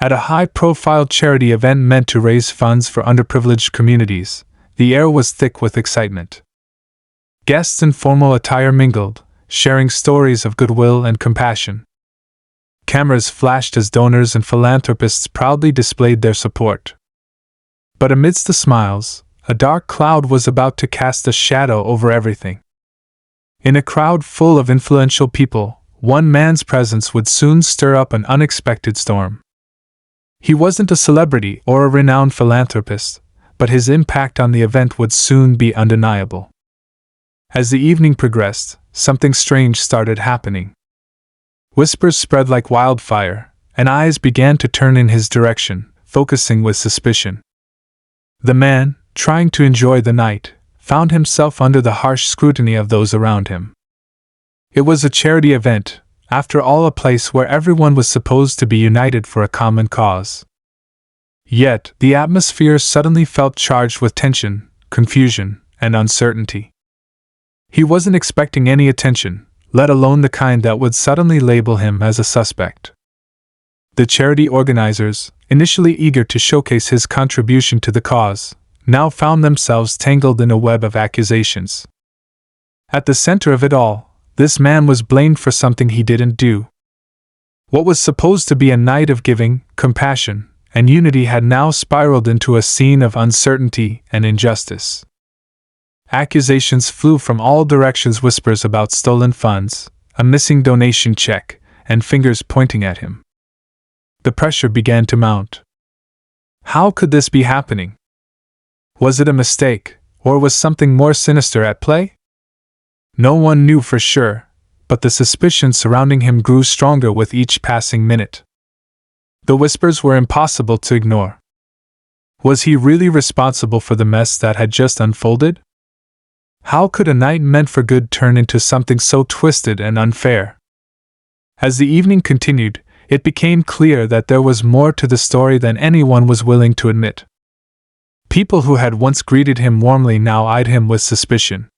At a high-profile charity event meant to raise funds for underprivileged communities, the air was thick with excitement. Guests in formal attire mingled, sharing stories of goodwill and compassion. Cameras flashed as donors and philanthropists proudly displayed their support. But amidst the smiles, a dark cloud was about to cast a shadow over everything. In a crowd full of influential people, one man's presence would soon stir up an unexpected storm. He wasn't a celebrity or a renowned philanthropist, but his impact on the event would soon be undeniable. As the evening progressed, something strange started happening. Whispers spread like wildfire, and eyes began to turn in his direction, focusing with suspicion. The man, trying to enjoy the night, found himself under the harsh scrutiny of those around him. It was a charity event, after all, a place where everyone was supposed to be united for a common cause. Yet, the atmosphere suddenly felt charged with tension, confusion, and uncertainty. He wasn't expecting any attention, let alone the kind that would suddenly label him as a suspect. The charity organizers, initially eager to showcase his contribution to the cause, now found themselves tangled in a web of accusations. At the center of it all, this man was blamed for something he didn't do. What was supposed to be a night of giving, compassion, and unity had now spiraled into a scene of uncertainty and injustice. Accusations flew from all directions, whispers about stolen funds, a missing donation check, and fingers pointing at him. The pressure began to mount. How could this be happening? Was it a mistake, or was something more sinister at play? No one knew for sure, but the suspicions surrounding him grew stronger with each passing minute. The whispers were impossible to ignore. Was he really responsible for the mess that had just unfolded? How could a night meant for good turn into something so twisted and unfair? As the evening continued, it became clear that there was more to the story than anyone was willing to admit. People who had once greeted him warmly now eyed him with suspicion.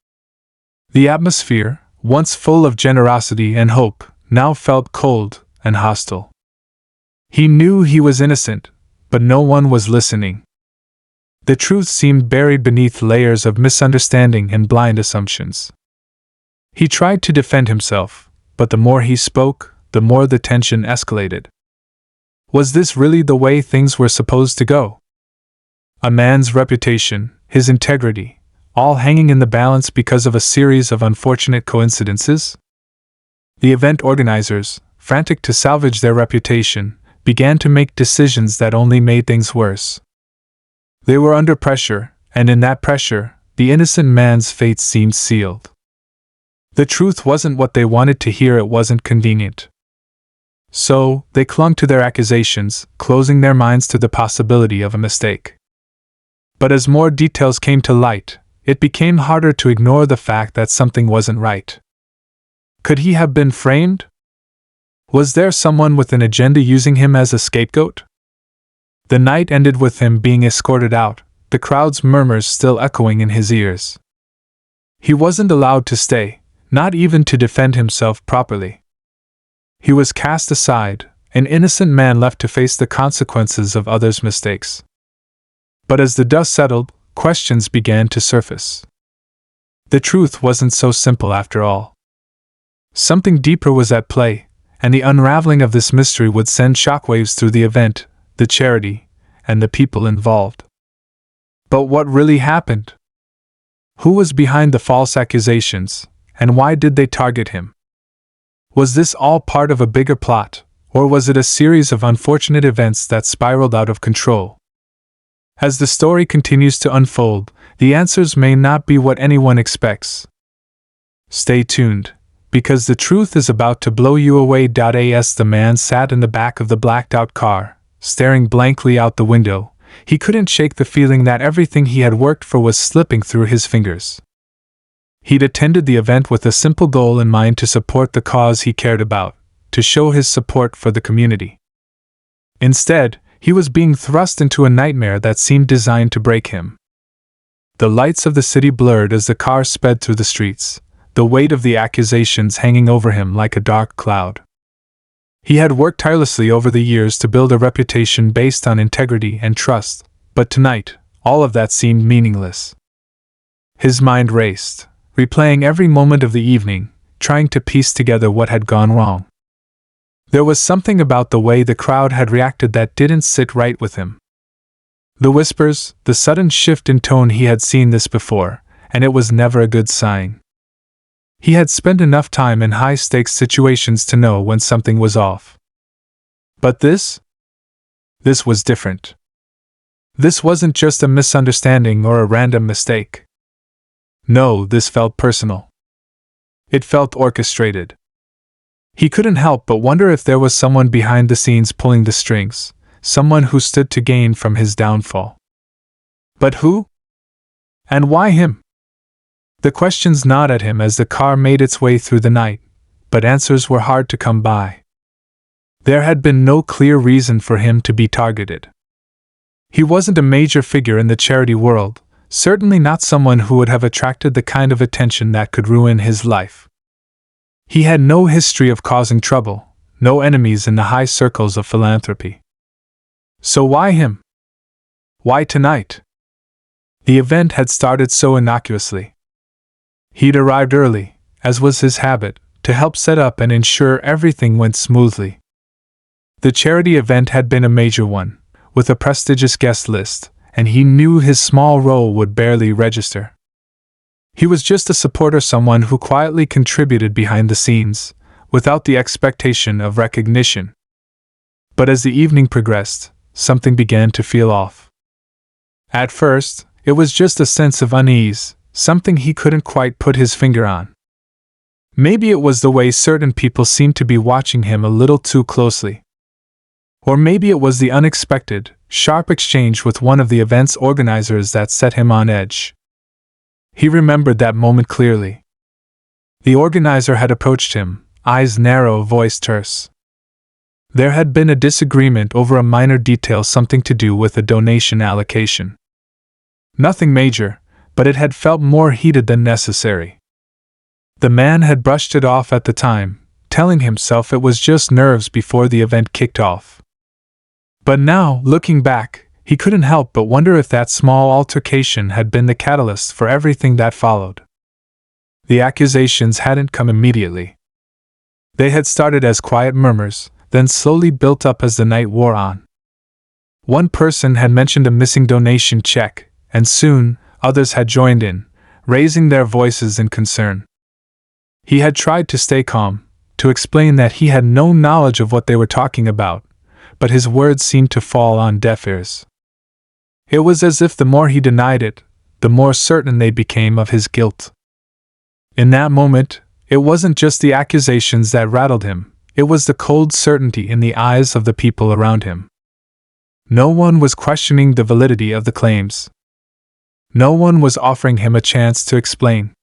The atmosphere, once full of generosity and hope, now felt cold and hostile. He knew he was innocent, but no one was listening. The truth seemed buried beneath layers of misunderstanding and blind assumptions. He tried to defend himself, but the more he spoke, the more the tension escalated. Was this really the way things were supposed to go? A man's reputation, his integrity, all hanging in the balance because of a series of unfortunate coincidences? The event organizers, frantic to salvage their reputation, began to make decisions that only made things worse. They were under pressure, and in that pressure, the innocent man's fate seemed sealed. The truth wasn't what they wanted to hear, it wasn't convenient. So, they clung to their accusations, closing their minds to the possibility of a mistake. But as more details came to light, it became harder to ignore the fact that something wasn't right. Could he have been framed? Was there someone with an agenda using him as a scapegoat? The night ended with him being escorted out, the crowd's murmurs still echoing in his ears. He wasn't allowed to stay, not even to defend himself properly. He was cast aside, an innocent man left to face the consequences of others' mistakes. But as the dust settled, questions began to surface. The truth wasn't so simple after all. Something deeper was at play, and the unraveling of this mystery would send shockwaves through the event, the charity, and the people involved. But what really happened? Who was behind the false accusations, and why did they target him? Was this all part of a bigger plot, or was it a series of unfortunate events that spiraled out of control? As the story continues to unfold, the answers may not be what anyone expects. Stay tuned, because the truth is about to blow you away. As the man sat in the back of the blacked-out car, staring blankly out the window, he couldn't shake the feeling that everything he had worked for was slipping through his fingers. He'd attended the event with a simple goal in mind: to support the cause he cared about, to show his support for the community. Instead, he was being thrust into a nightmare that seemed designed to break him. The lights of the city blurred as the car sped through the streets, the weight of the accusations hanging over him like a dark cloud. He had worked tirelessly over the years to build a reputation based on integrity and trust, but tonight, all of that seemed meaningless. His mind raced, replaying every moment of the evening, trying to piece together what had gone wrong. There was something about the way the crowd had reacted that didn't sit right with him. The whispers, the sudden shift in tone, he had seen this before, and it was never a good sign. He had spent enough time in high-stakes situations to know when something was off. But this was different. This wasn't just a misunderstanding or a random mistake. No, this felt personal. It felt orchestrated. He couldn't help but wonder if there was someone behind the scenes pulling the strings, someone who stood to gain from his downfall. But who? And why him? The questions gnawed at him as the car made its way through the night, but answers were hard to come by. There had been no clear reason for him to be targeted. He wasn't a major figure in the charity world, certainly not someone who would have attracted the kind of attention that could ruin his life. He had no history of causing trouble, no enemies in the high circles of philanthropy. So why him? Why tonight? The event had started so innocuously. He'd arrived early, as was his habit, to help set up and ensure everything went smoothly. The charity event had been a major one, with a prestigious guest list, and he knew his small role would barely register. He was just a supporter, someone who quietly contributed behind the scenes, without the expectation of recognition. But as the evening progressed, something began to feel off. At first, it was just a sense of unease, something he couldn't quite put his finger on. Maybe it was the way certain people seemed to be watching him a little too closely. Or maybe it was the unexpected, sharp exchange with one of the event's organizers that set him on edge. He remembered that moment clearly. The organizer had approached him, eyes narrow, voice terse. There had been a disagreement over a minor detail, something to do with a donation allocation. Nothing major, but it had felt more heated than necessary. The man had brushed it off at the time, telling himself it was just nerves before the event kicked off. But now, looking back, he couldn't help but wonder if that small altercation had been the catalyst for everything that followed. The accusations hadn't come immediately. They had started as quiet murmurs, then slowly built up as the night wore on. One person had mentioned a missing donation check, and soon, others had joined in, raising their voices in concern. He had tried to stay calm, to explain that he had no knowledge of what they were talking about, but his words seemed to fall on deaf ears. It was as if the more he denied it, the more certain they became of his guilt. In that moment, it wasn't just the accusations that rattled him, it was the cold certainty in the eyes of the people around him. No one was questioning the validity of the claims. No one was offering him a chance to explain.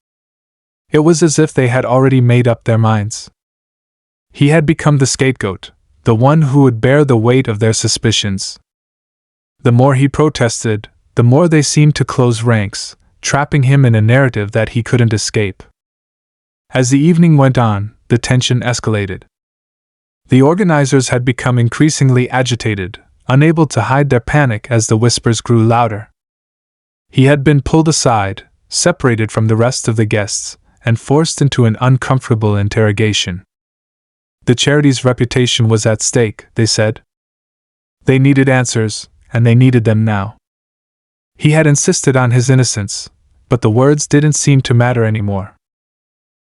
It was as if they had already made up their minds. He had become the scapegoat, the one who would bear the weight of their suspicions. The more he protested, the more they seemed to close ranks, trapping him in a narrative that he couldn't escape. As the evening went on, the tension escalated. The organizers had become increasingly agitated, unable to hide their panic as the whispers grew louder. He had been pulled aside, separated from the rest of the guests, and forced into an uncomfortable interrogation. The charity's reputation was at stake, they said. They needed answers, and they needed them now. He had insisted on his innocence, but the words didn't seem to matter anymore.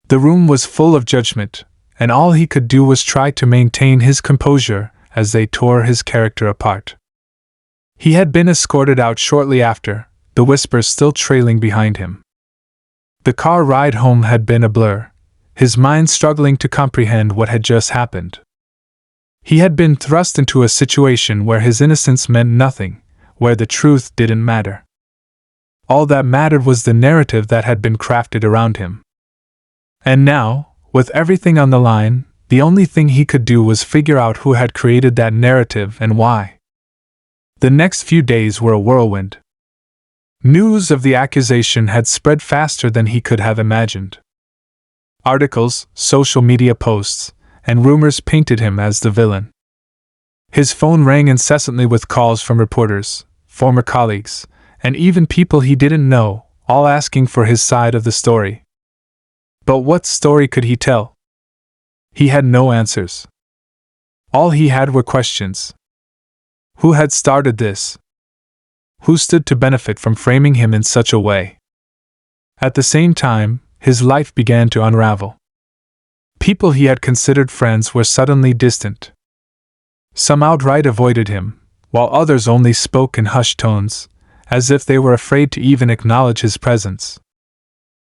The room was full of judgment, and all he could do was try to maintain his composure as they tore his character apart. He had been escorted out shortly after, the whispers still trailing behind him. The car ride home had been a blur, his mind struggling to comprehend what had just happened. He had been thrust into a situation where his innocence meant nothing, where the truth didn't matter. All that mattered was the narrative that had been crafted around him. And now, with everything on the line, the only thing he could do was figure out who had created that narrative and why. The next few days were a whirlwind. News of the accusation had spread faster than he could have imagined. Articles, social media posts, and rumors painted him as the villain. His phone rang incessantly with calls from reporters, former colleagues, and even people he didn't know, all asking for his side of the story. But what story could he tell? He had no answers. All he had were questions. Who had started this? Who stood to benefit from framing him in such a way? At the same time, his life began to unravel. People he had considered friends were suddenly distant. Some outright avoided him, while others only spoke in hushed tones, as if they were afraid to even acknowledge his presence.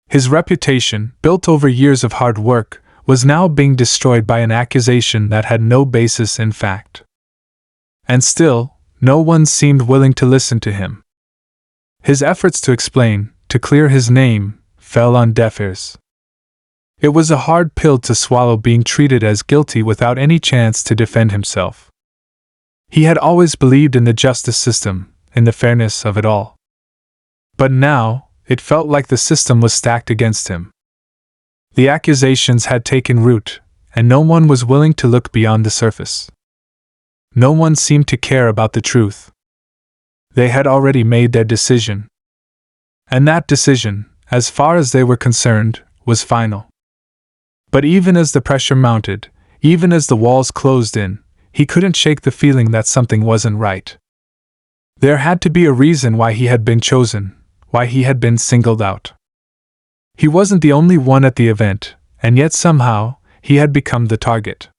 His reputation, built over years of hard work, was now being destroyed by an accusation that had no basis in fact. And still, no one seemed willing to listen to him. His efforts to explain, to clear his name, fell on deaf ears. It was a hard pill to swallow, being treated as guilty without any chance to defend himself. He had always believed in the justice system, in the fairness of it all. But now, it felt like the system was stacked against him. The accusations had taken root, and no one was willing to look beyond the surface. No one seemed to care about the truth. They had already made their decision. And that decision, as far as they were concerned, was final. But even as the pressure mounted, even as the walls closed in, he couldn't shake the feeling that something wasn't right. There had to be a reason why he had been chosen, why he had been singled out. He wasn't the only one at the event, and yet somehow, he had become the target.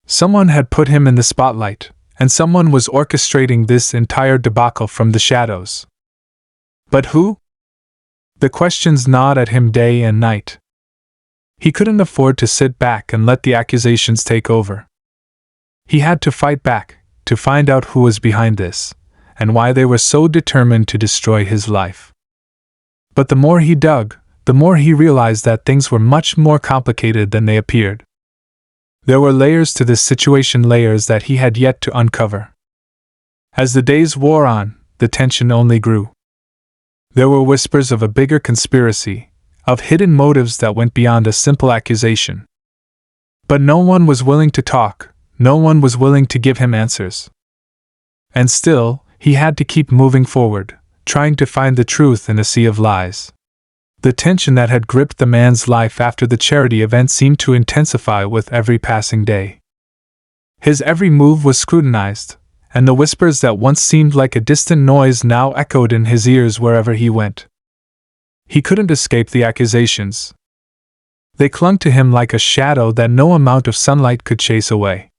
Someone had put him in the spotlight, and someone was orchestrating this entire debacle from the shadows. But who? The questions gnawed at him day and night. He couldn't afford to sit back and let the accusations take over. He had to fight back, to find out who was behind this, and why they were so determined to destroy his life. But the more he dug, the more he realized that things were much more complicated than they appeared. There were layers to this situation, layers that he had yet to uncover. As the days wore on, the tension only grew. There were whispers of a bigger conspiracy, of hidden motives that went beyond a simple accusation. But no one was willing to talk, no one was willing to give him answers. And still, he had to keep moving forward, trying to find the truth in a sea of lies. The tension that had gripped the man's life after the charity event seemed to intensify with every passing day. His every move was scrutinized, and the whispers that once seemed like a distant noise now echoed in his ears wherever he went. He couldn't escape the accusations. They clung to him like a shadow that no amount of sunlight could chase away.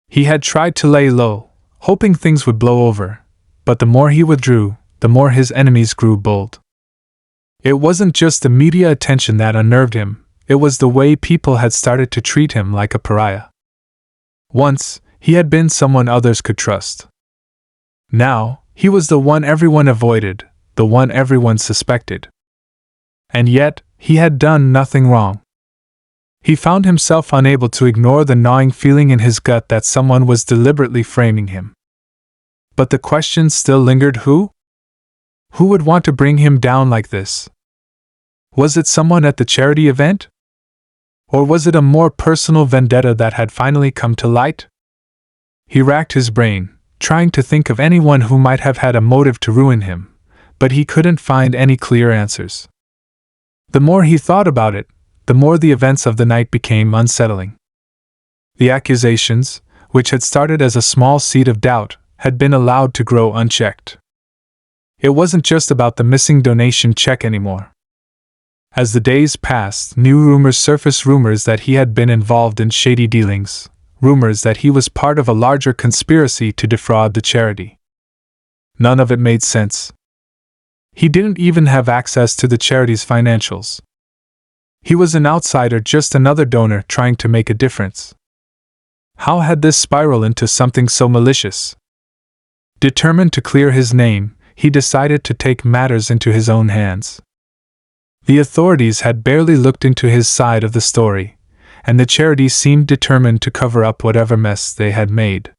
He had tried to lay low, hoping things would blow over, but the more he withdrew, the more his enemies grew bold. It wasn't just the media attention that unnerved him, it was the way people had started to treat him like a pariah. Once, he had been someone others could trust. Now, he was the one everyone avoided, the one everyone suspected. And yet, he had done nothing wrong. He found himself unable to ignore the gnawing feeling in his gut that someone was deliberately framing him. But the question still lingered: who? Who would want to bring him down like this? Was it someone at the charity event? Or was it a more personal vendetta that had finally come to light? He racked his brain, trying to think of anyone who might have had a motive to ruin him, but he couldn't find any clear answers. The more he thought about it, the more the events of the night became unsettling. The accusations, which had started as a small seed of doubt, had been allowed to grow unchecked. It wasn't just about the missing donation check anymore. As the days passed, new rumors surfaced, rumors that he had been involved in shady dealings, rumors that he was part of a larger conspiracy to defraud the charity. None of it made sense. He didn't even have access to the charity's financials. He was an outsider, just another donor trying to make a difference. How had this spiraled into something so malicious? Determined to clear his name, he decided to take matters into his own hands. The authorities had barely looked into his side of the story, and the charity seemed determined to cover up whatever mess they had made.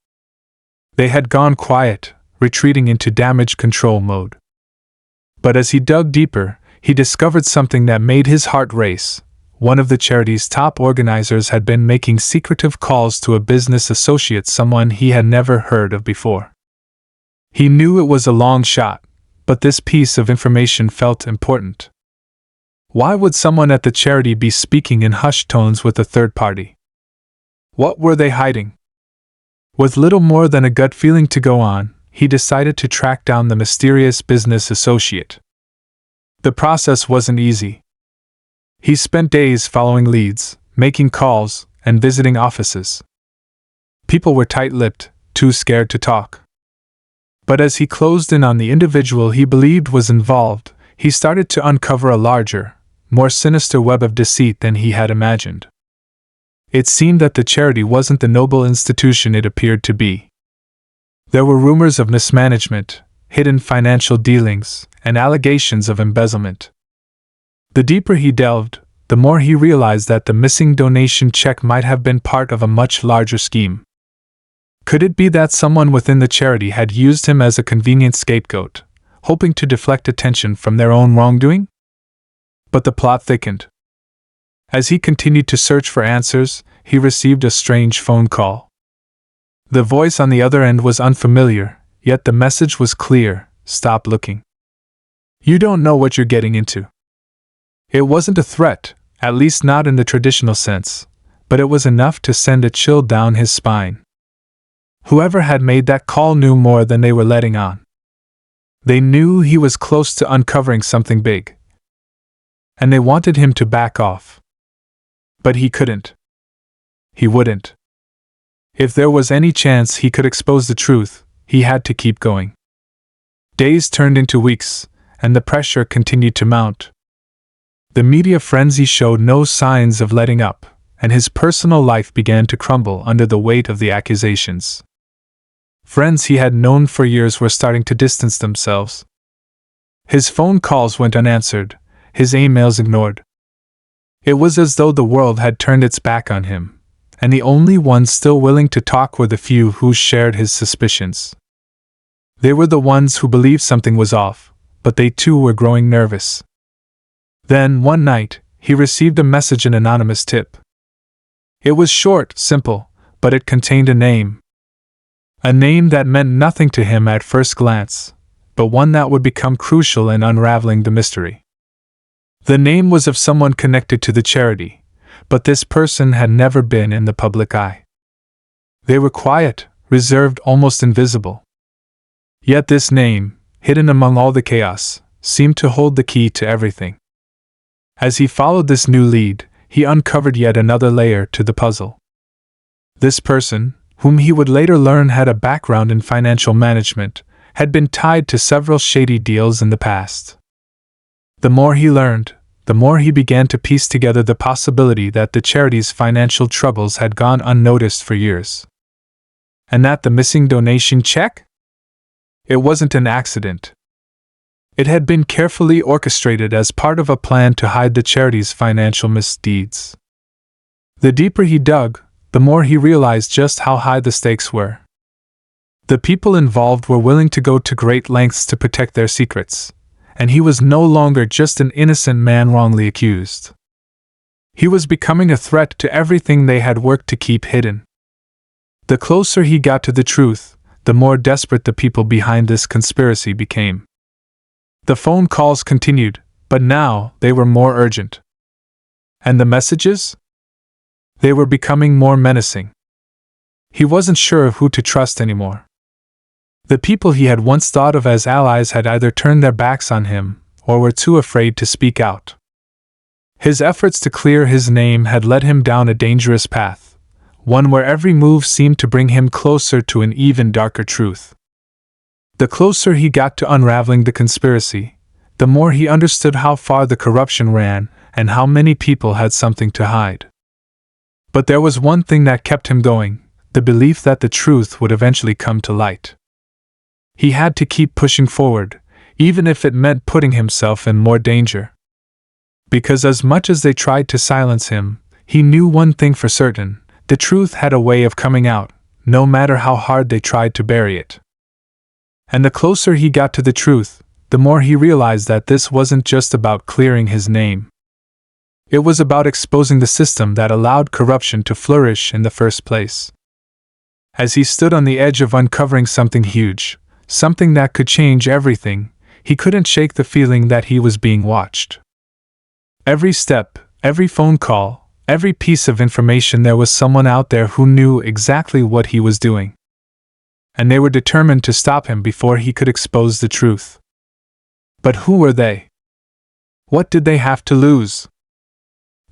They had gone quiet, retreating into damage control mode. But as he dug deeper, he discovered something that made his heart race, one of the charity's top organizers had been making secretive calls to a business associate, someone he had never heard of before. He knew it was a long shot, but this piece of information felt important. Why would someone at the charity be speaking in hushed tones with a third party? What were they hiding? With little more than a gut feeling to go on, he decided to track down the mysterious business associate. The process wasn't easy. He spent days following leads, making calls, and visiting offices. People were tight-lipped, too scared to talk. But as he closed in on the individual he believed was involved, he started to uncover a larger, more sinister web of deceit than he had imagined. It seemed that the charity wasn't the noble institution it appeared to be. There were rumors of mismanagement, hidden financial dealings, and allegations of embezzlement. The deeper he delved, the more he realized that the missing donation check might have been part of a much larger scheme. Could it be that someone within the charity had used him as a convenient scapegoat, hoping to deflect attention from their own wrongdoing? But the plot thickened. As he continued to search for answers, he received a strange phone call. The voice on the other end was unfamiliar, yet the message was clear: stop looking. You don't know what you're getting into. It wasn't a threat, at least not in the traditional sense, but it was enough to send a chill down his spine. Whoever had made that call knew more than they were letting on. They knew he was close to uncovering something big, and they wanted him to back off. But he couldn't. He wouldn't. If there was any chance he could expose the truth, he had to keep going. Days turned into weeks, and the pressure continued to mount. The media frenzy showed no signs of letting up, and his personal life began to crumble under the weight of the accusations. Friends he had known for years were starting to distance themselves. His phone calls went unanswered, his emails ignored. It was as though the world had turned its back on him, and the only ones still willing to talk were the few who shared his suspicions. They were the ones who believed something was off, but they too were growing nervous. Then, one night, he received a message, an anonymous tip. It was short, simple, but it contained a name. A name that meant nothing to him at first glance, but one that would become crucial in unraveling the mystery. The name was of someone connected to the charity, but this person had never been in the public eye. They were quiet, reserved, almost invisible. Yet this name, hidden among all the chaos, seemed to hold the key to everything. As he followed this new lead, he uncovered yet another layer to the puzzle. This person, whom he would later learn had a background in financial management, had been tied to several shady deals in the past. The more he learned, the more he began to piece together the possibility that the charity's financial troubles had gone unnoticed for years. And that the missing donation check? It wasn't an accident. It had been carefully orchestrated as part of a plan to hide the charity's financial misdeeds. The deeper he dug, the more he realized just how high the stakes were. The people involved were willing to go to great lengths to protect their secrets, and he was no longer just an innocent man wrongly accused. He was becoming a threat to everything they had worked to keep hidden. The closer he got to the truth, the more desperate the people behind this conspiracy became. The phone calls continued, but now they were more urgent. And the messages? They were becoming more menacing. He wasn't sure of who to trust anymore. The people he had once thought of as allies had either turned their backs on him, or were too afraid to speak out. His efforts to clear his name had led him down a dangerous path, one where every move seemed to bring him closer to an even darker truth. The closer he got to unraveling the conspiracy, the more he understood how far the corruption ran and how many people had something to hide. But there was one thing that kept him going, the belief that the truth would eventually come to light. He had to keep pushing forward, even if it meant putting himself in more danger. Because as much as they tried to silence him, he knew one thing for certain: the truth had a way of coming out, no matter how hard they tried to bury it. And the closer he got to the truth, the more he realized that this wasn't just about clearing his name. It was about exposing the system that allowed corruption to flourish in the first place. As he stood on the edge of uncovering something huge, something that could change everything, he couldn't shake the feeling that he was being watched. Every step, every phone call, every piece of information, there was someone out there who knew exactly what he was doing. And they were determined to stop him before he could expose the truth. But who were they? What did they have to lose?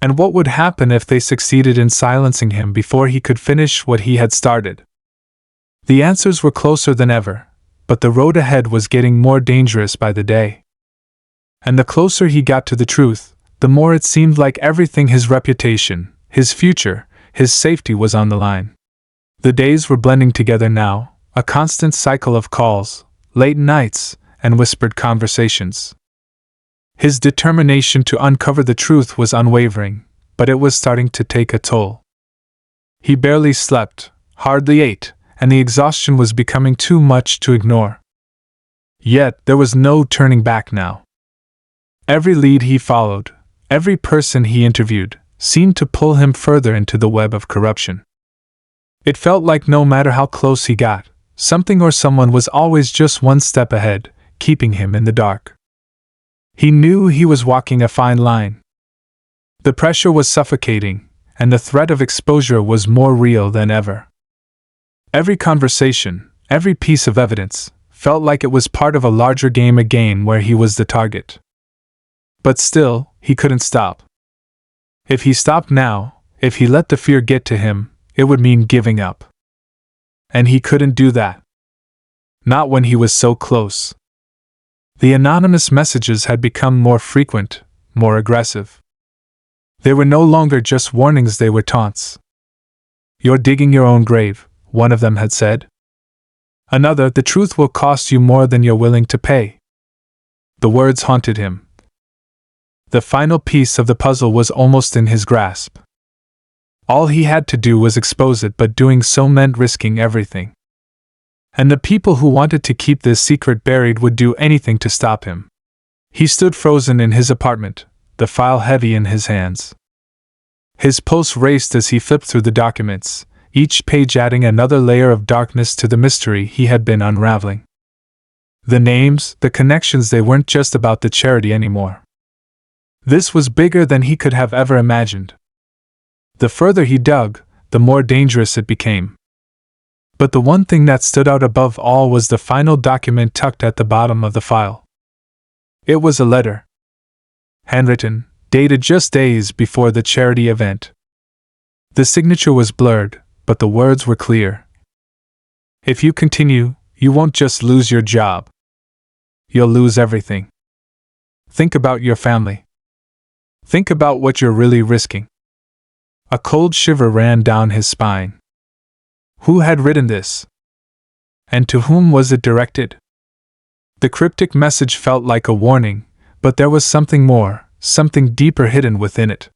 And what would happen if they succeeded in silencing him before he could finish what he had started? The answers were closer than ever, but the road ahead was getting more dangerous by the day. And the closer he got to the truth, the more it seemed like everything, his reputation, his future, his safety, was on the line. The days were blending together now, a constant cycle of calls, late nights, and whispered conversations. His determination to uncover the truth was unwavering, but it was starting to take a toll. He barely slept, hardly ate, and the exhaustion was becoming too much to ignore. Yet there was no turning back now. Every lead he followed, every person he interviewed, seemed to pull him further into the web of corruption. It felt like no matter how close he got, something or someone was always just one step ahead, keeping him in the dark. He knew he was walking a fine line. The pressure was suffocating, and the threat of exposure was more real than ever. Every conversation, every piece of evidence, felt like it was part of a larger game, a game where he was the target. But still, he couldn't stop. If he stopped now, if he let the fear get to him, it would mean giving up. And he couldn't do that. Not when he was so close. The anonymous messages had become more frequent, more aggressive. They were no longer just warnings, they were taunts. "You're digging your own grave," one of them had said. Another, "The truth will cost you more than you're willing to pay." The words haunted him. The final piece of the puzzle was almost in his grasp. All he had to do was expose it, but doing so meant risking everything. And the people who wanted to keep this secret buried would do anything to stop him. He stood frozen in his apartment, the file heavy in his hands. His pulse raced as he flipped through the documents, each page adding another layer of darkness to the mystery he had been unraveling. The names, the connections, they weren't just about the charity anymore. This was bigger than he could have ever imagined. The further he dug, the more dangerous it became. But the one thing that stood out above all was the final document tucked at the bottom of the file. It was a letter. Handwritten, dated just days before the charity event. The signature was blurred, but the words were clear. "If you continue, you won't just lose your job. You'll lose everything. Think about your family. Think about what you're really risking." A cold shiver ran down his spine. Who had written this? And to whom was it directed? The cryptic message felt like a warning, but there was something more, something deeper hidden within it.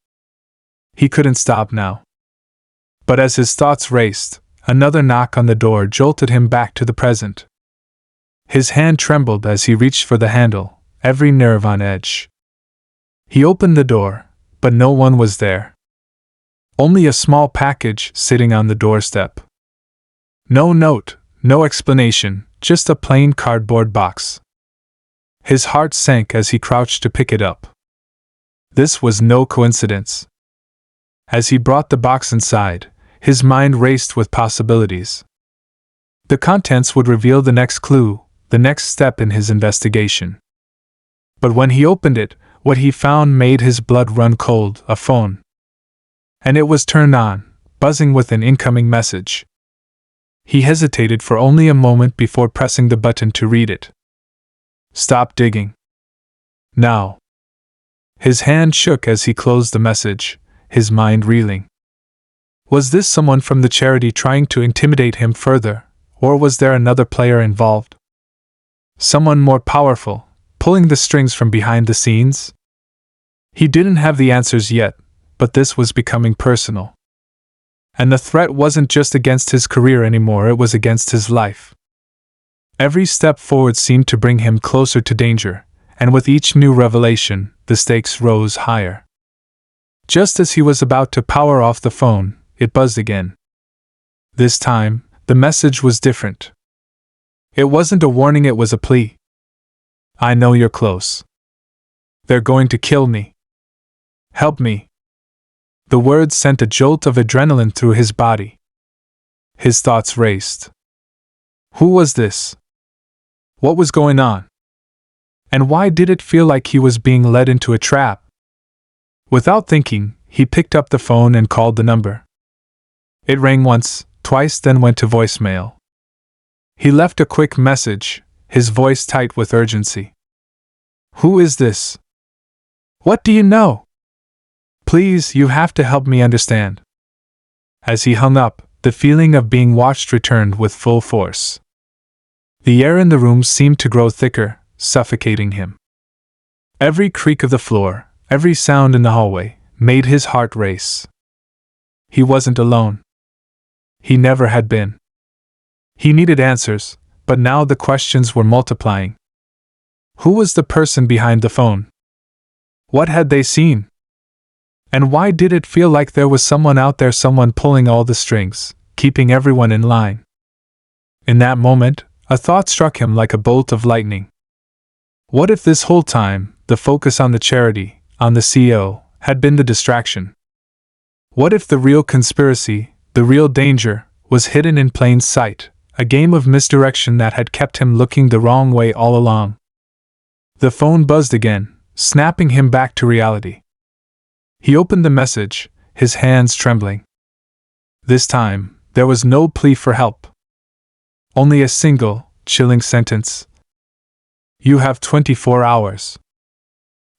He couldn't stop now. But as his thoughts raced, another knock on the door jolted him back to the present. His hand trembled as he reached for the handle, every nerve on edge. He opened the door, but no one was there. Only a small package sitting on the doorstep. No note, no explanation, just a plain cardboard box. His heart sank as he crouched to pick it up. This was no coincidence. As he brought the box inside, his mind raced with possibilities. The contents would reveal the next clue, the next step in his investigation. But when he opened it, what he found made his blood run cold: a phone. And it was turned on, buzzing with an incoming message. He hesitated for only a moment before pressing the button to read it. "Stop digging. Now." His hand shook as he closed the message, his mind reeling. Was this someone from the charity trying to intimidate him further, or was there another player involved? Someone more powerful, pulling the strings from behind the scenes? He didn't have the answers yet, but this was becoming personal. And the threat wasn't just against his career anymore, it was against his life. Every step forward seemed to bring him closer to danger, and with each new revelation, the stakes rose higher. Just as he was about to power off the phone, it buzzed again. This time, the message was different. It wasn't a warning, it was a plea. I know you're close. They're going to kill me. Help me. The words sent a jolt of adrenaline through his body. His thoughts raced. Who was this? What was going on? And why did it feel like he was being led into a trap? Without thinking, he picked up the phone and called the number. It rang once, twice, then went to voicemail. He left a quick message, his voice tight with urgency. Who is this? What do you know? Please, you have to help me understand. As he hung up, the feeling of being watched returned with full force. The air in the room seemed to grow thicker, suffocating him. Every creak of the floor, every sound in the hallway, made his heart race. He wasn't alone. He never had been. He needed answers, but now the questions were multiplying. Who was the person behind the phone? What had they seen? And why did it feel like there was someone out there, someone pulling all the strings, keeping everyone in line? In that moment, a thought struck him like a bolt of lightning. What if this whole time, the focus on the charity, on the CEO, had been the distraction? What if the real conspiracy, the real danger, was hidden in plain sight, a game of misdirection that had kept him looking the wrong way all along? The phone buzzed again, snapping him back to reality. He opened the message, his hands trembling. This time, there was no plea for help. Only a single, chilling sentence. You have 24 hours.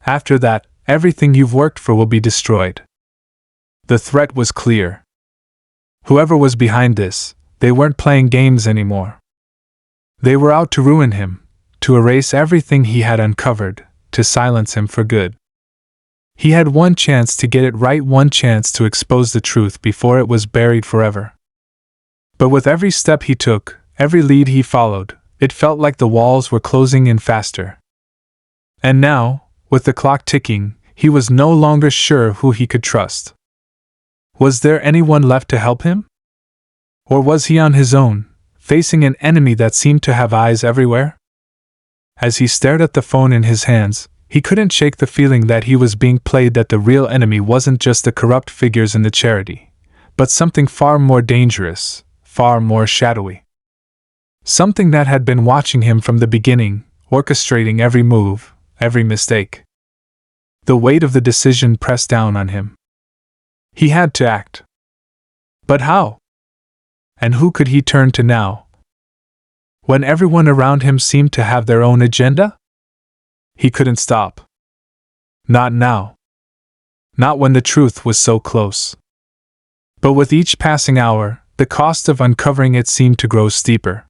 After that, everything you've worked for will be destroyed. The threat was clear. Whoever was behind this, they weren't playing games anymore. They were out to ruin him, to erase everything he had uncovered, to silence him for good. He had one chance to get it right, one chance to expose the truth before it was buried forever. But with every step he took, every lead he followed, it felt like the walls were closing in faster. And now, with the clock ticking, he was no longer sure who he could trust. Was there anyone left to help him? Or was he on his own, facing an enemy that seemed to have eyes everywhere? As he stared at the phone in his hands, he couldn't shake the feeling that he was being played, that the real enemy wasn't just the corrupt figures in the charity, but something far more dangerous, far more shadowy. Something that had been watching him from the beginning, orchestrating every move, every mistake. The weight of the decision pressed down on him. He had to act. But how? And who could he turn to now? When everyone around him seemed to have their own agenda? He couldn't stop. Not now. Not when the truth was so close. But with each passing hour, the cost of uncovering it seemed to grow steeper.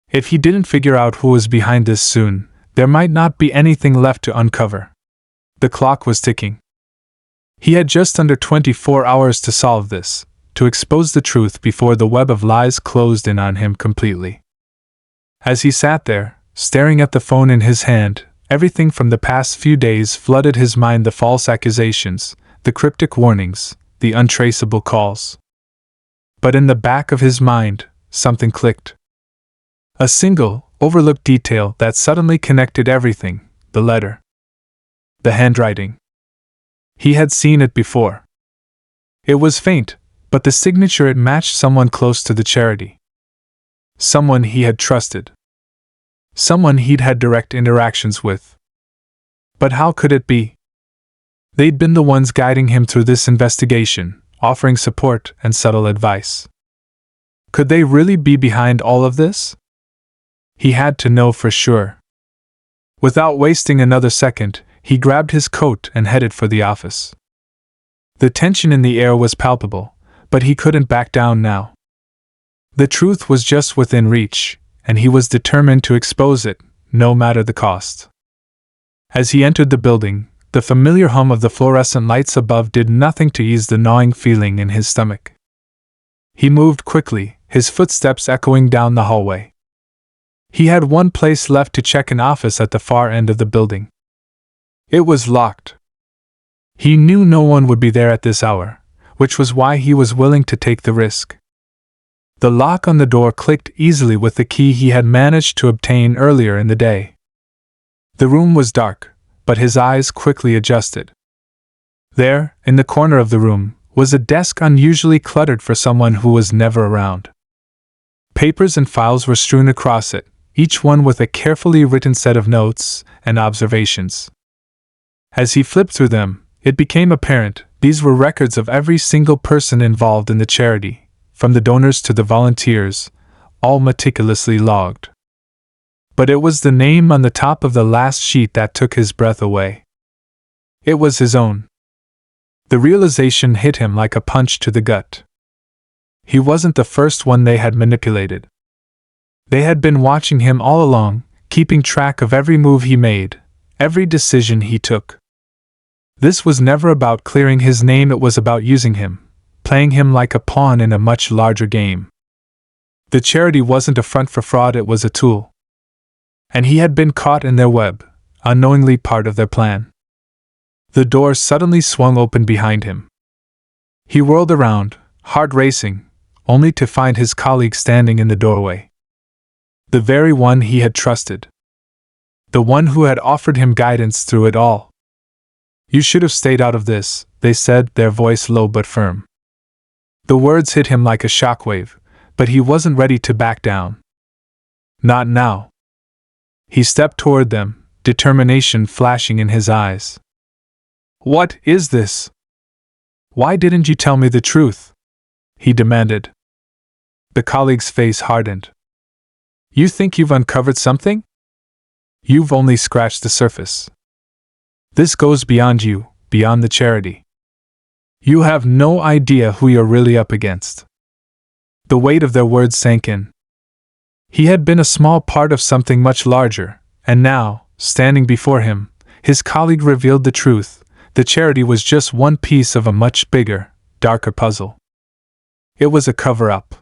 If he didn't figure out who was behind this soon, there might not be anything left to uncover. The clock was ticking. He had just under 24 hours to solve this, to expose the truth before the web of lies closed in on him completely. As he sat there, staring at the phone in his hand, everything from the past few days flooded his mind: the false accusations, the cryptic warnings, the untraceable calls. But in the back of his mind, something clicked. A single, overlooked detail that suddenly connected everything: the letter. The handwriting. He had seen it before. It was faint, but the signature, it matched someone close to the charity. Someone he had trusted. Someone he'd had direct interactions with. But how could it be? They'd been the ones guiding him through this investigation, offering support and subtle advice. Could they really be behind all of this? He had to know for sure. Without wasting another second, he grabbed his coat and headed for the office. The tension in the air was palpable, but he couldn't back down now. The truth was just within reach, and he was determined to expose it, no matter the cost. As he entered the building, the familiar hum of the fluorescent lights above did nothing to ease the gnawing feeling in his stomach. He moved quickly, his footsteps echoing down the hallway. He had one place left to check: an office at the far end of the building. It was locked. He knew no one would be there at this hour, which was why he was willing to take the risk. The lock on the door clicked easily with the key he had managed to obtain earlier in the day. The room was dark, but his eyes quickly adjusted. There, in the corner of the room, was a desk unusually cluttered for someone who was never around. Papers and files were strewn across it, each one with a carefully written set of notes and observations. As he flipped through them, it became apparent these were records of every single person involved in the charity, from the donors to the volunteers, all meticulously logged. But it was the name on the top of the last sheet that took his breath away. It was his own. The realization hit him like a punch to the gut. He wasn't the first one they had manipulated. They had been watching him all along, keeping track of every move he made, every decision he took. This was never about clearing his name, it was about using him, playing him like a pawn in a much larger game. The charity wasn't a front for fraud, it was a tool. And he had been caught in their web, unknowingly part of their plan. The door suddenly swung open behind him. He whirled around, heart racing, only to find his colleague standing in the doorway. The very one he had trusted. The one who had offered him guidance through it all. "You should have stayed out of this," they said, their voice low but firm. The words hit him like a shockwave, but he wasn't ready to back down. Not now. He stepped toward them, determination flashing in his eyes. "What is this? Why didn't you tell me the truth?" he demanded. The colleague's face hardened. "You think you've uncovered something? You've only scratched the surface. This goes beyond you, beyond the charity. You have no idea who you're really up against." The weight of their words sank in. He had been a small part of something much larger, and now, standing before him, his colleague revealed the truth. The charity was just one piece of a much bigger, darker puzzle. It was a cover-up.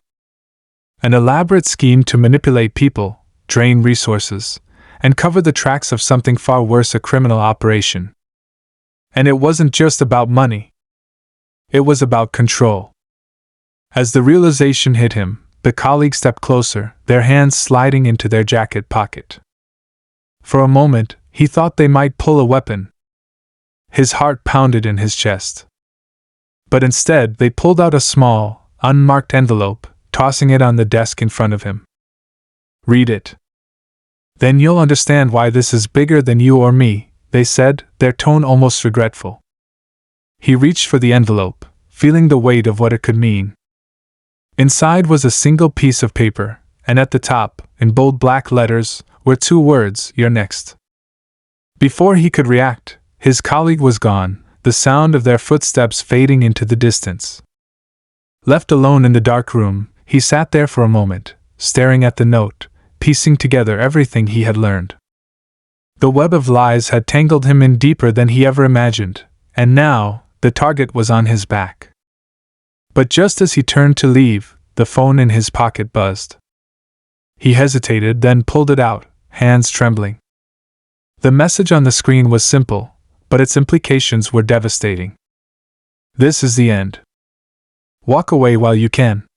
An elaborate scheme to manipulate people, drain resources, and cover the tracks of something far worse, a criminal operation. And it wasn't just about money. It was about control. As the realization hit him, the colleague stepped closer, their hands sliding into their jacket pocket. For a moment, he thought they might pull a weapon. His heart pounded in his chest. But instead, they pulled out a small, unmarked envelope, tossing it on the desk in front of him. "Read it. Then you'll understand why this is bigger than you or me," they said, their tone almost regretful. He reached for the envelope, feeling the weight of what it could mean. Inside was a single piece of paper, and at the top, in bold black letters, were 2 words, "You're next." Before he could react, his colleague was gone, the sound of their footsteps fading into the distance. Left alone in the dark room, he sat there for a moment, staring at the note, piecing together everything he had learned. The web of lies had tangled him in deeper than he ever imagined, and now, the target was on his back. But just as he turned to leave, the phone in his pocket buzzed. He hesitated, then pulled it out, hands trembling. The message on the screen was simple, but its implications were devastating. "This is the end. Walk away while you can."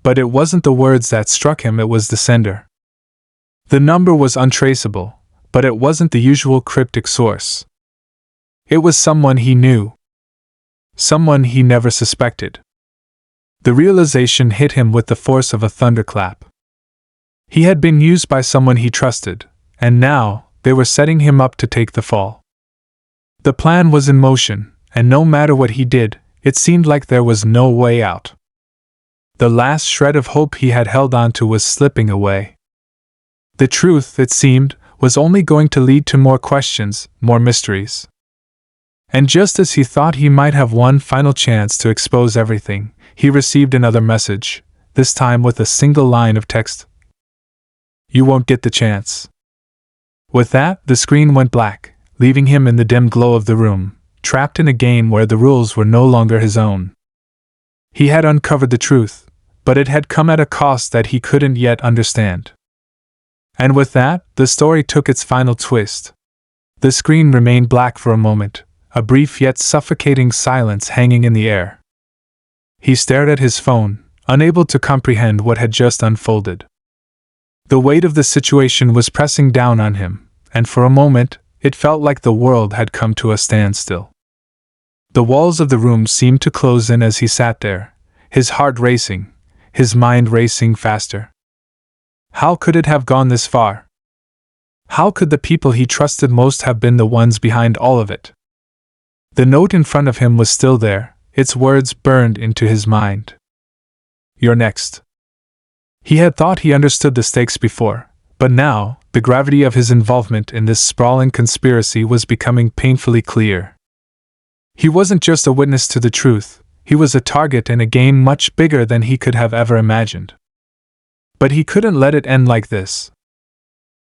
But it wasn't the words that struck him, it was the sender. The number was untraceable, but it wasn't the usual cryptic source. It was someone he knew. Someone he never suspected. The realization hit him with the force of a thunderclap. He had been used by someone he trusted, and now, they were setting him up to take the fall. The plan was in motion, and no matter what he did, it seemed like there was no way out. The last shred of hope he had held on to was slipping away. The truth, it seemed, was only going to lead to more questions, more mysteries. And just as he thought he might have one final chance to expose everything, he received another message, this time with a single line of text. "You won't get the chance." With that, the screen went black, leaving him in the dim glow of the room, trapped in a game where the rules were no longer his own. He had uncovered the truth, but it had come at a cost that he couldn't yet understand. And with that, the story took its final twist. The screen remained black for a moment, a brief yet suffocating silence hanging in the air. He stared at his phone, unable to comprehend what had just unfolded. The weight of the situation was pressing down on him, and for a moment, it felt like the world had come to a standstill. The walls of the room seemed to close in as he sat there, his heart racing, his mind racing faster. How could it have gone this far? How could the people he trusted most have been the ones behind all of it? The note in front of him was still there, its words burned into his mind. "You're next." He had thought he understood the stakes before, but now, the gravity of his involvement in this sprawling conspiracy was becoming painfully clear. He wasn't just a witness to the truth, he was a target in a game much bigger than he could have ever imagined. But he couldn't let it end like this.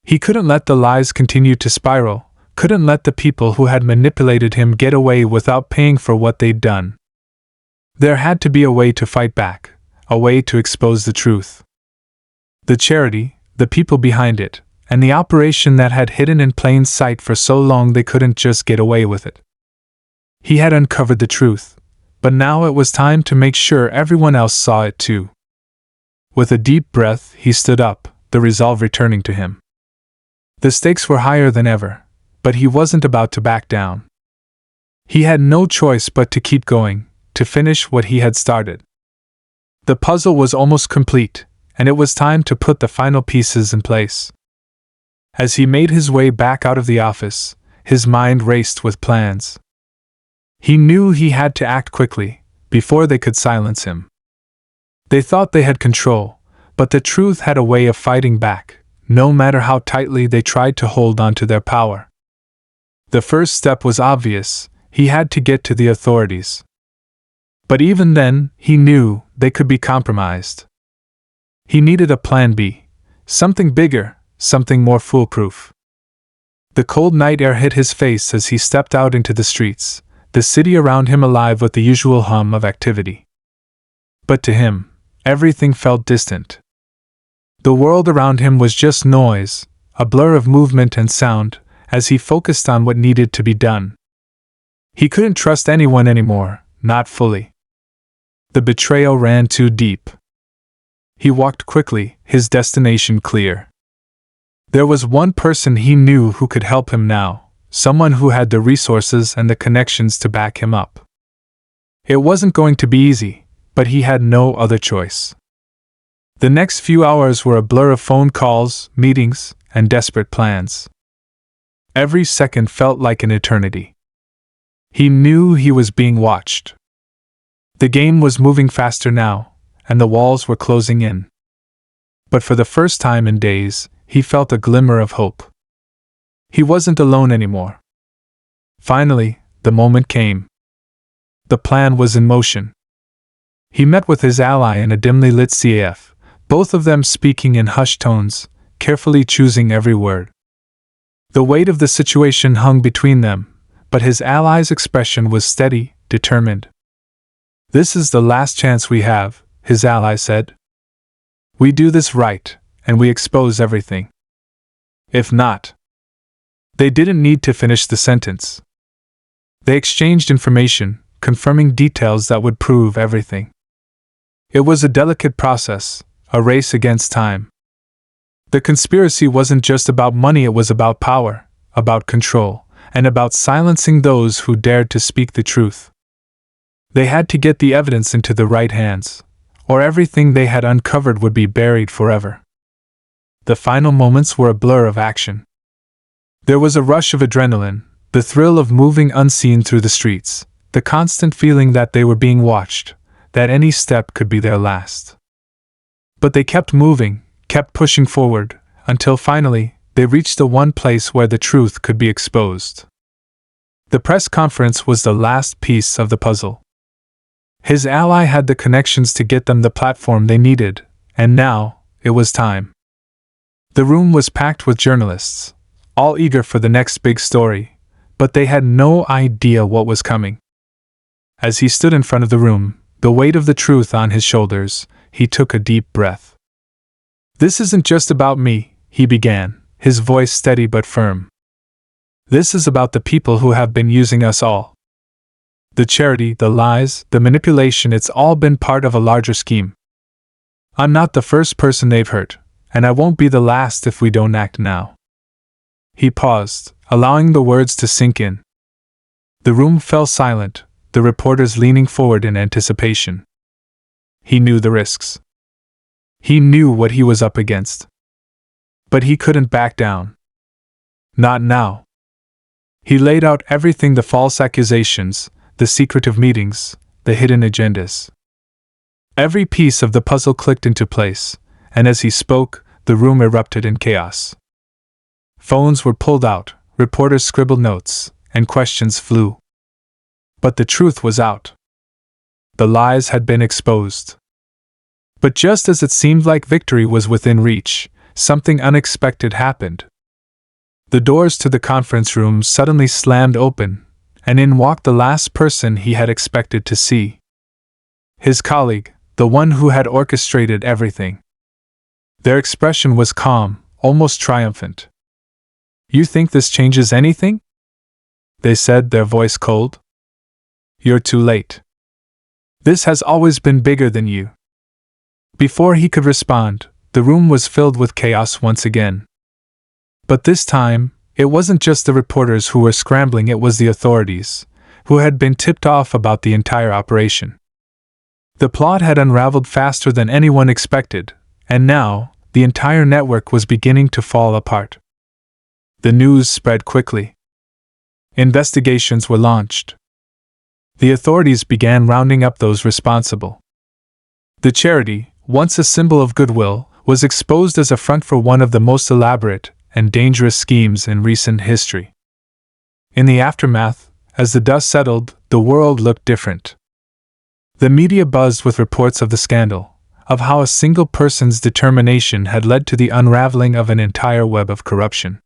He couldn't let the lies continue to spiral, couldn't let the people who had manipulated him get away without paying for what they'd done. There had to be a way to fight back, a way to expose the truth. The charity, the people behind it, and the operation that had hidden in plain sight for so long they couldn't just get away with it. He had uncovered the truth, but now it was time to make sure everyone else saw it too. With a deep breath, he stood up, the resolve returning to him. The stakes were higher than ever, but he wasn't about to back down. He had no choice but to keep going, to finish what he had started. The puzzle was almost complete, and it was time to put the final pieces in place. As he made his way back out of the office, his mind raced with plans. He knew he had to act quickly, before they could silence him. They thought they had control, but the truth had a way of fighting back, no matter how tightly they tried to hold on to their power. The first step was obvious, he had to get to the authorities. But even then, he knew they could be compromised. He needed a plan B, something bigger, something more foolproof. The cold night air hit his face as he stepped out into the streets, the city around him alive with the usual hum of activity. But to him, everything felt distant. The world around him was just noise, a blur of movement and sound, as he focused on what needed to be done. He couldn't trust anyone anymore, not fully. The betrayal ran too deep. He walked quickly, his destination clear. There was one person he knew who could help him now, someone who had the resources and the connections to back him up. It wasn't going to be easy, but he had no other choice. The next few hours were a blur of phone calls, meetings, and desperate plans. Every second felt like an eternity. He knew he was being watched. The game was moving faster now, and the walls were closing in. But for the first time in days, he felt a glimmer of hope. He wasn't alone anymore. Finally, the moment came. The plan was in motion. He met with his ally in a dimly lit CAF, both of them speaking in hushed tones, carefully choosing every word. The weight of the situation hung between them, but his ally's expression was steady, determined. "This is the last chance we have," his ally said. "We do this right, and we expose everything. If not..." They didn't need to finish the sentence. They exchanged information, confirming details that would prove everything. It was a delicate process, a race against time. The conspiracy wasn't just about money, it was about power, about control, and about silencing those who dared to speak the truth. They had to get the evidence into the right hands, or everything they had uncovered would be buried forever. The final moments were a blur of action. There was a rush of adrenaline, the thrill of moving unseen through the streets, the constant feeling that they were being watched, that any step could be their last. But they kept moving, kept pushing forward, until finally, they reached the one place where the truth could be exposed. The press conference was the last piece of the puzzle. His ally had the connections to get them the platform they needed, and now, it was time. The room was packed with journalists, all eager for the next big story, but they had no idea what was coming. As he stood in front of the room, the weight of the truth on his shoulders, he took a deep breath. "This isn't just about me," he began, his voice steady but firm. "This is about the people who have been using us all. The charity, the lies, the manipulation, it's all been part of a larger scheme. I'm not the first person they've hurt, and I won't be the last if we don't act now. He paused, allowing the words to sink in. The room fell silent, the reporters leaning forward in anticipation. He knew the risks. He knew what he was up against. But he couldn't back down. Not now. He laid out everything: the false accusations, the secretive meetings, the hidden agendas. Every piece of the puzzle clicked into place, and as he spoke, the room erupted in chaos. Phones were pulled out, reporters scribbled notes, and questions flew. But the truth was out. The lies had been exposed. But just as it seemed like victory was within reach, something unexpected happened. The doors to the conference room suddenly slammed open, and in walked the last person he had expected to see. His colleague, the one who had orchestrated everything. Their expression was calm, almost triumphant. "You think this changes anything?" they said, their voice cold. "You're too late. This has always been bigger than you." Before he could respond, the room was filled with chaos once again. But this time, it wasn't just the reporters who were scrambling, it was the authorities, who had been tipped off about the entire operation. The plot had unraveled faster than anyone expected, and now, the entire network was beginning to fall apart. The news spread quickly. Investigations were launched. The authorities began rounding up those responsible. The charity, once a symbol of goodwill, was exposed as a front for one of the most elaborate and dangerous schemes in recent history. In the aftermath, as the dust settled, the world looked different. The media buzzed with reports of the scandal, of how a single person's determination had led to the unraveling of an entire web of corruption.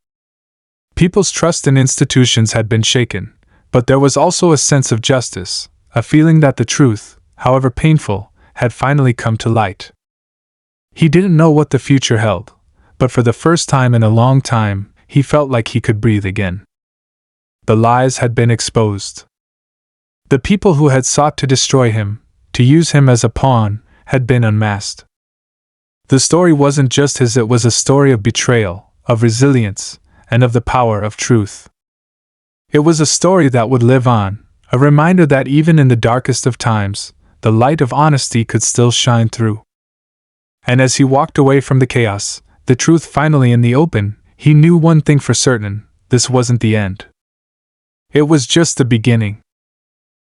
People's trust in institutions had been shaken, but there was also a sense of justice, a feeling that the truth, however painful, had finally come to light. He didn't know what the future held, but for the first time in a long time, he felt like he could breathe again. The lies had been exposed. The people who had sought to destroy him, to use him as a pawn, had been unmasked. The story wasn't just his, it was a story of betrayal, of resilience, and of the power of truth. It was a story that would live on, a reminder that even in the darkest of times, the light of honesty could still shine through. And as he walked away from the chaos, the truth finally in the open, he knew one thing for certain: this wasn't the end. It was just the beginning.